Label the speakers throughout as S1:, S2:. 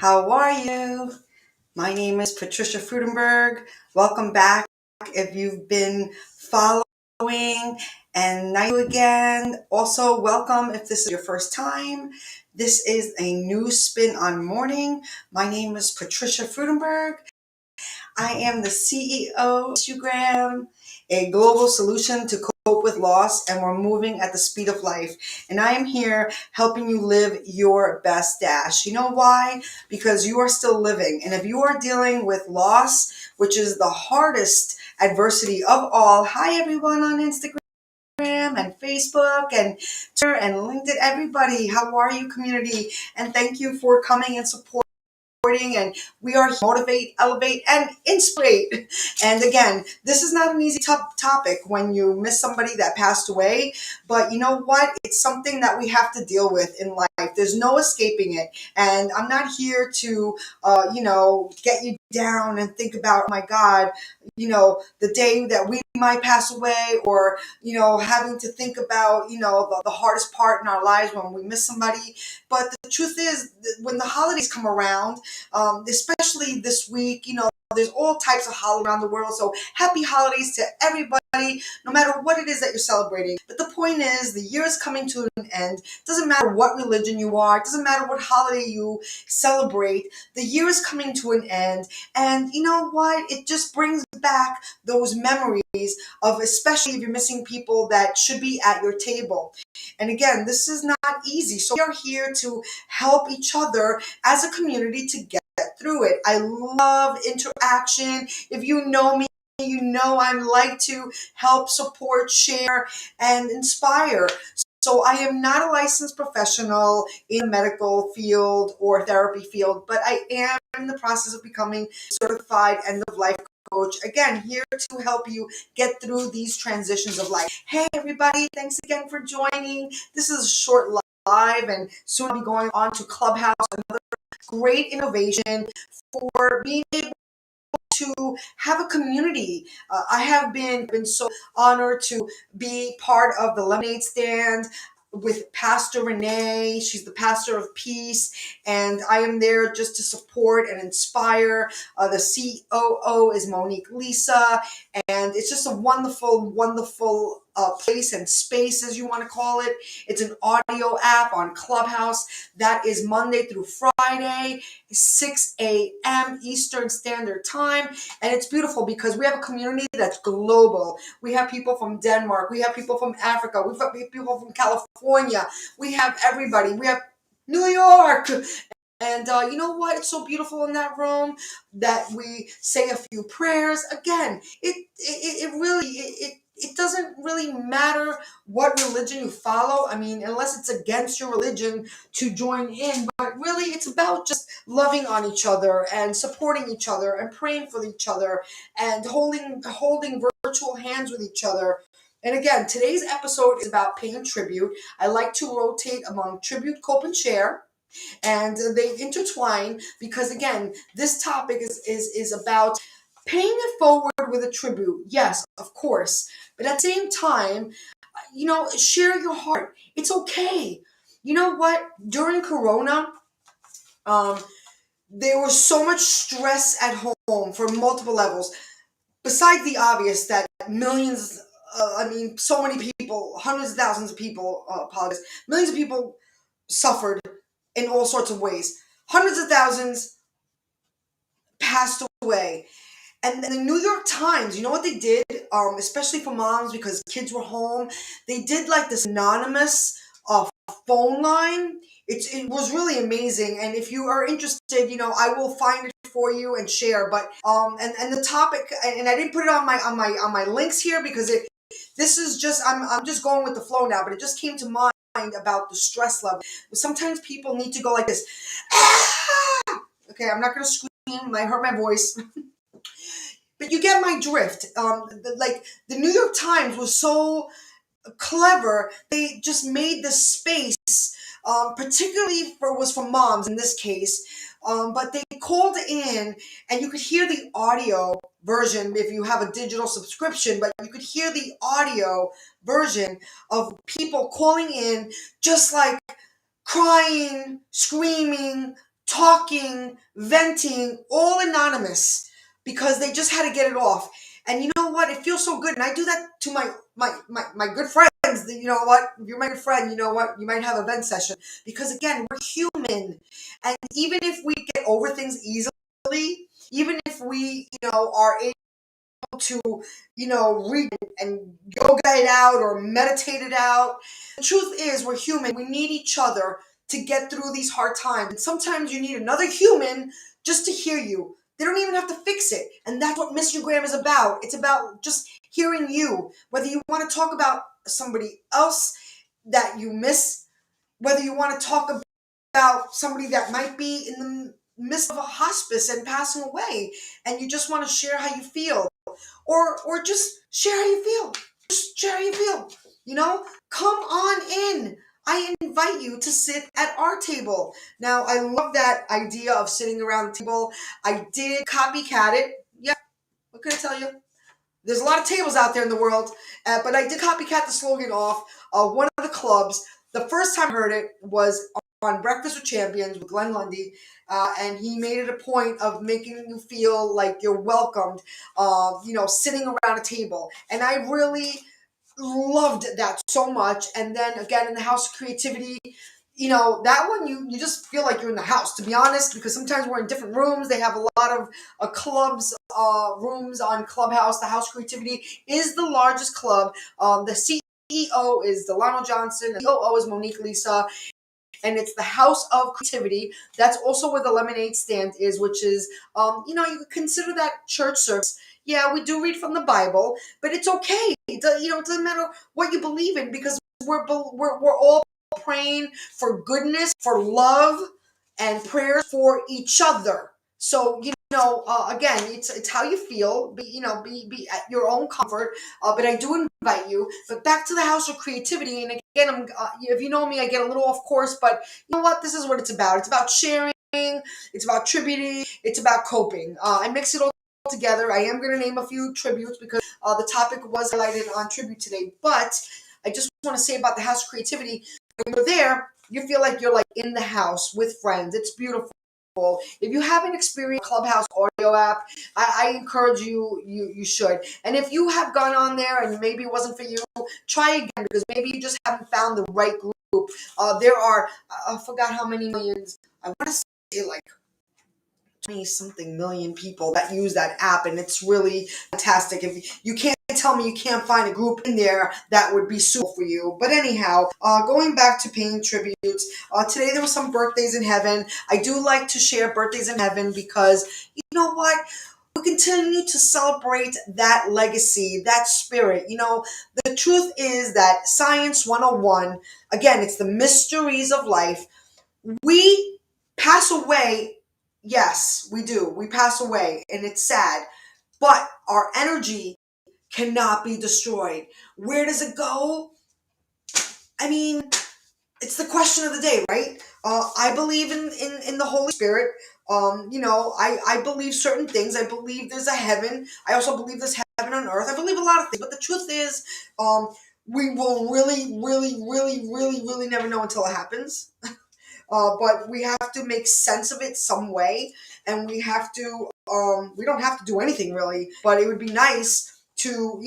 S1: How are you? My name is Patricia Frudenberg. Welcome back. If you've been following, and nice to you again. Also, welcome if this is your first time. This is a new spin on Mourning. My name is Patricia Frudenberg. I am the CEO of Instagram, a global solution to cope with loss, and we're moving at the speed of life. And I am here helping you live your best dash. You know why? Because you are still living. And if you are dealing with loss, which is the hardest adversity of all, hi everyone on Instagram and Facebook and Twitter and LinkedIn, everybody. How are you, community? And thank you for coming and supporting. And we are here to motivate, elevate, and inspire. And again, this is not an easy topic when you miss somebody that passed away, but you know what? It's something that we have to deal with in life. There's no escaping it. And I'm not here to, get you down and think about, oh my God, the day that we might pass away, or, having to think about, the hardest part in our lives when we miss somebody. But the truth is, when the holidays come around, especially this week, there's all types of holidays around the world. So happy holidays to everybody, no matter what it is that you're celebrating. But the point is, the year is coming to an end. Doesn't matter what religion you are. It doesn't matter what holiday you celebrate. The year is coming to an end. And you know what? It just brings back those memories of, especially if you're missing people that should be at your table. And again, this is not easy. So we are here to help each other as a community to get through it. I love interaction. If you know me, you know I like to help, support, share, and inspire. So I am not a licensed professional in the medical field or therapy field, but I am in the process of becoming certified end of life coach. Again, here to help you get through these transitions of life. Hey everybody, thanks again for joining. This is a short live, and soon I'll be going on to Clubhouse, another great innovation for being able to have a community. I have been so honored to be part of the lemonade stand with Pastor Renee. She's the pastor of peace, and I am there just to support and inspire. The COO is Monique Lisa, and it's just a wonderful, wonderful place and space, as you want to call it. It's an audio app on Clubhouse that is Monday through Friday, 6 a.m. Eastern Standard Time. And it's beautiful because we have a community that's global. We have people from Denmark. We have people from Africa. We have people from California. We have everybody. We have New York. And you know what? It's so beautiful in that room that we say a few prayers. Again, it doesn't really matter what religion you follow. I mean, unless it's against your religion to join in. But really, it's about just loving on each other and supporting each other and praying for each other and holding virtual hands with each other. And again, today's episode is about paying tribute. I like to rotate among tribute, cope, and share, and they intertwine because again, this topic is about paying it forward with a tribute. Yes, of course, but at the same time, share your heart. It's okay. You know what? During Corona, um, there was so much stress at home for multiple levels. Besides the obvious that millions, so many people, hundreds of thousands of people, apologize, millions of people suffered in all sorts of ways. Hundreds of thousands passed away. And the New York Times, you know what they did, especially for moms because kids were home? They did like this anonymous phone line. It was really amazing. And if you are interested, I will find it for you and share. But and the topic, and I didn't put it on my links here because this is just I'm just going with the flow now. But it just came to mind about the stress level. Sometimes people need to go like this. Ah! Okay, I'm not gonna scream. I hurt my voice. But you get my drift. The New York Times was so clever. They just made the space, particularly for moms in this case. But they called in, and you could hear the audio version if you have a digital subscription. But you could hear the audio version of people calling in, just like crying, screaming, talking, venting, all anonymous because they just had to get it off. And you know what? It feels so good. And I do that to my good friends. You know what? If you're my good friend, you know what? You might have a vent session. Because again, we're human. And even if we get over things easily, even if we, are to, read and yoga it out or meditate it out. The truth is, we're human. We need each other to get through these hard times. And sometimes you need another human just to hear you. They don't even have to fix it. And that's what Instagram is about. It's about just hearing you. Whether you want to talk about somebody else that you miss, whether you want to talk about somebody that might be in the midst of a hospice and passing away, and you just want to share how you feel, or just share how you feel. Just share how you feel. Come on in. I invite you to sit at our table. Now, I love that idea of sitting around the table. I did copycat it. Yeah, what can I tell you? There's a lot of tables out there in the world, but I did copycat the slogan off one of the clubs. The first time I heard it was on Breakfast with Champions with Glenn Lundy, and he made it a point of making you feel like you're welcomed, sitting around a table. And I really loved that so much. And then again, in the House of Creativity, that one, you just feel like you're in the house, to be honest, because sometimes we're in different rooms. They have a lot of clubs, rooms on Clubhouse. The House of Creativity is the largest club. The CEO is Delano Johnson. The COO is Monique Lisa. And it's the House of Creativity. That's also where the lemonade stand is, which is, you could consider that church service. Yeah, we do read from the Bible, but it's okay. It doesn't matter what you believe in, because we're all praying for goodness, for love, and prayers for each other. So again, it's how you feel. Be at your own comfort. But I do invite you. But back to the House of Creativity, and again, if you know me, I get a little off course. But you know what? This is what it's about. It's about sharing. It's about tributing. It's about coping. I mix it all together. I am going to name a few tributes because the topic was highlighted on tribute today. But I just want to say about the House of Creativity. When you're there, you feel like you're like in the house with friends. It's beautiful. If you haven't experienced Clubhouse audio app, I encourage you should. And if you have gone on there and maybe it wasn't for you, try again, because maybe you just haven't found the right group. There are, I forgot how many millions, I want to say like 20 something million people that use that app, and it's really fantastic. If you can't tell me you can't find a group in there that would be suitable for you. But anyhow, going back to paying tributes, today there were some birthdays in heaven. I do like to share birthdays in heaven because you know what? We continue to celebrate that legacy, that spirit. The truth is that Science 101, again, it's the mysteries of life. We pass away. Yes, we do. We pass away, and it's sad. But our energy cannot be destroyed. Where does it go? I mean, it's the question of the day, right? I believe in the Holy Spirit. I believe certain things. I believe there's a heaven. I also believe there's heaven on earth. I believe a lot of things. But the truth is, we will really, really, really, really, really never know until it happens. But we have to make sense of it some way, and we have to, we don't have to do anything really, but it would be nice to,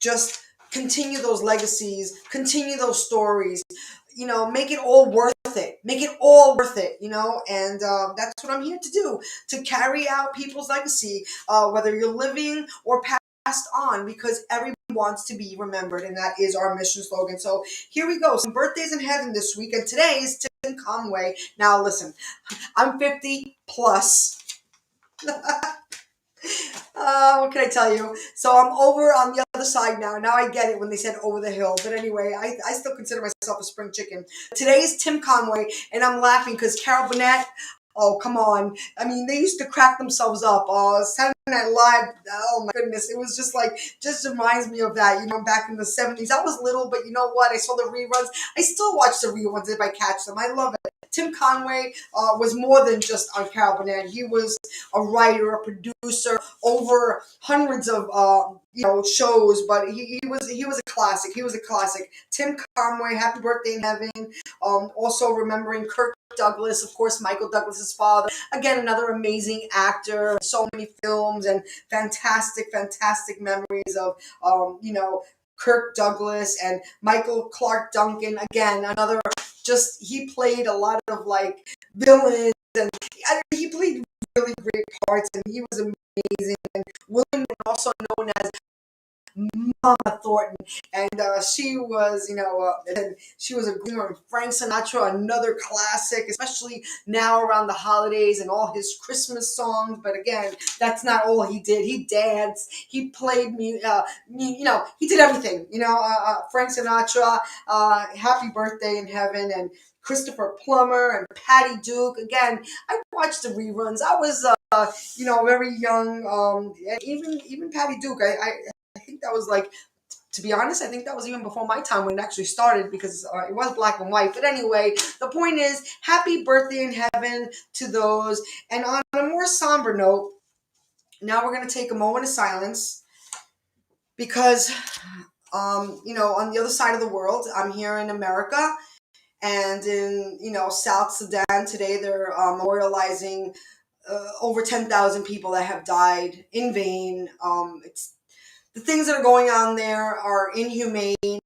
S1: just continue those legacies, continue those stories, make it all worth it, make it all worth it, and that's what I'm here to do, to carry out people's legacy, whether you're living or passed on, because everyone wants to be remembered, and that is our mission slogan. So here we go, some birthdays in heaven this week, and today is Tim Conway. Now listen, I'm 50 plus. What can I tell you? So I'm over on the other side now. Now I get it when they said over the hill. But anyway, I still consider myself a spring chicken. Today is Tim Conway, and I'm laughing because Carol Burnett, oh, come on. I mean, they used to crack themselves up. Saturday Night Live, oh my goodness. It was just reminds me of that, back in the 70s. I was little, but you know what? I saw the reruns. I still watch the reruns if I catch them. I love it. Tim Conway was more than just on Carol Burnett. He was a writer, a producer, over hundreds of shows. But he was a classic. He was a classic. Tim Conway, happy birthday in heaven. Also remembering Kirk Douglas, of course, Michael Douglas's father. Again, another amazing actor. So many films and fantastic, fantastic memories of, Kirk Douglas and Michael Clark Duncan. Again, another, just, he played a lot of like villains, and he played really great parts, and he was amazing. And William, also known as Mama Thornton, and she was, and she was a Frank Sinatra, another classic, especially now around the holidays and all his Christmas songs. But again, that's not all he did. He danced, he played me, he did everything. Frank Sinatra, Happy Birthday in Heaven, and Christopher Plummer and Patty Duke. Again, I watched the reruns. I was, very young, and even Patty Duke. I think that was like, to be honest, I think that was even before my time when it actually started, because it was black and white. But anyway, the point is, happy birthday in heaven to those. And on a more somber note, now we're going to take a moment of silence because, on the other side of the world, I'm here in America, and in, South Sudan today, they're memorializing over 10,000 people that have died in vain. The things that are going on there are inhumane.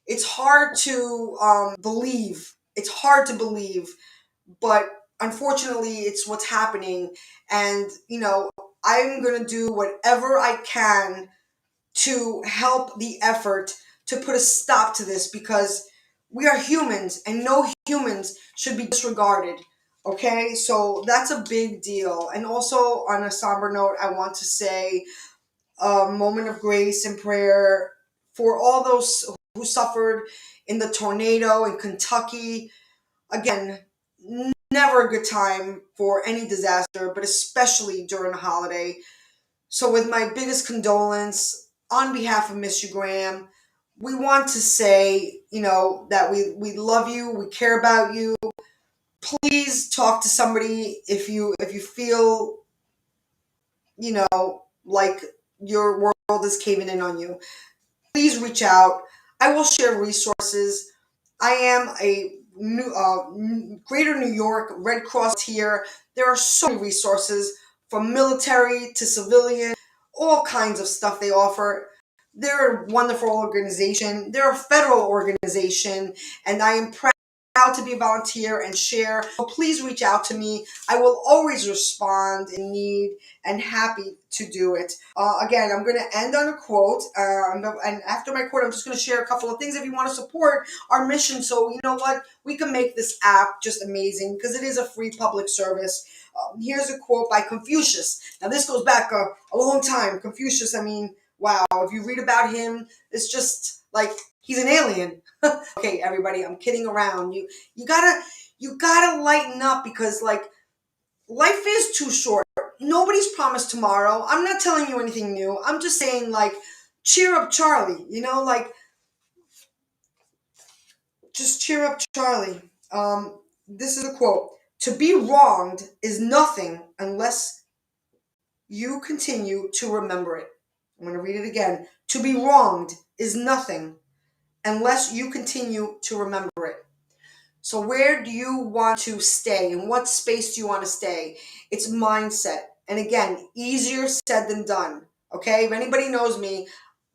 S1: It's hard to believe. It's hard to believe, but unfortunately, it's what's happening. And, I'm going to do whatever I can to help the effort to put a stop to this, because we are humans and no humans should be disregarded. Okay, so that's a big deal. And also, on a somber note, I want to say a moment of grace and prayer for all those who suffered in the tornado in Kentucky. Again, never a good time for any disaster, but especially during a holiday. So, with my biggest condolence on behalf of Miss You Graham, we want to say, that we love you, we care about you. Please talk to somebody if you feel, like your world is caving in on you. Please reach out. I will share resources. I am a Greater New York Red Cross here. There are so many resources, from military to civilian, all kinds of stuff they offer. They're a wonderful organization. They're a federal organization, and I am proud to be a volunteer and share. So please reach out to me. I will always respond in need and happy to do it. Again, I'm going to end on a quote. And after my quote, I'm just going to share a couple of things if you want to support our mission. So, you know what? We can make this app just amazing, because it is a free public service. Here's a quote by Confucius. Now, this goes back a long time. Confucius, I mean, wow. If you read about him, it's just like he's an alien. Okay, everybody, I'm kidding around. You gotta lighten up, because like, life is too short. Nobody's promised tomorrow. I'm not telling you anything new. I'm just saying, like, cheer up, Charlie. Like, just cheer up, Charlie. This is a quote: "To be wronged is nothing unless you continue to remember it." I'm going to read it again. To be wronged is nothing unless you continue to remember it. So where do you want to stay? In what space do you want to stay? It's mindset. And again, easier said than done. Okay? If anybody knows me,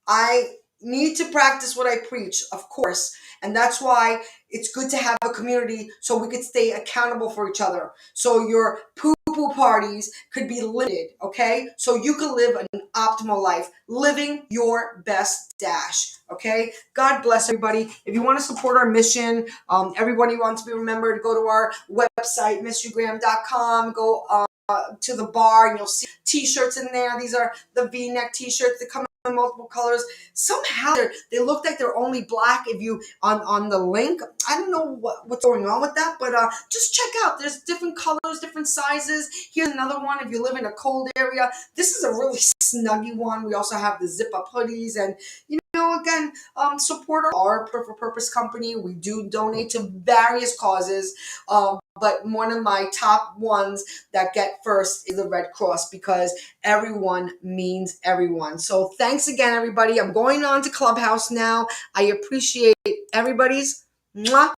S1: I need to practice what I preach, of course. And that's why it's good to have a community, so we could stay accountable for each other. So your poo-poo parties could be limited, okay? So you could live an optimal life, living your best dash, okay? God bless everybody. If you want to support our mission, everybody wants to be remembered, go to our website, missyougraham.com, go to the bar, and you'll see t-shirts in there. These are the V-neck t-shirts that come in multiple colors. Somehow they look like they're only black if you on the link. I don't know what's going on with that, but just check out. There's different colors, different sizes. Here's another one if you live in a cold area. This is a really snuggy one. We also have the zip-up hoodies, and again, support our for purpose company. We do donate to various causes, but one of my top ones that get first is the Red Cross, because everyone means everyone. So thanks again, everybody. I'm going on to Clubhouse now. I appreciate everybody's. Mwah.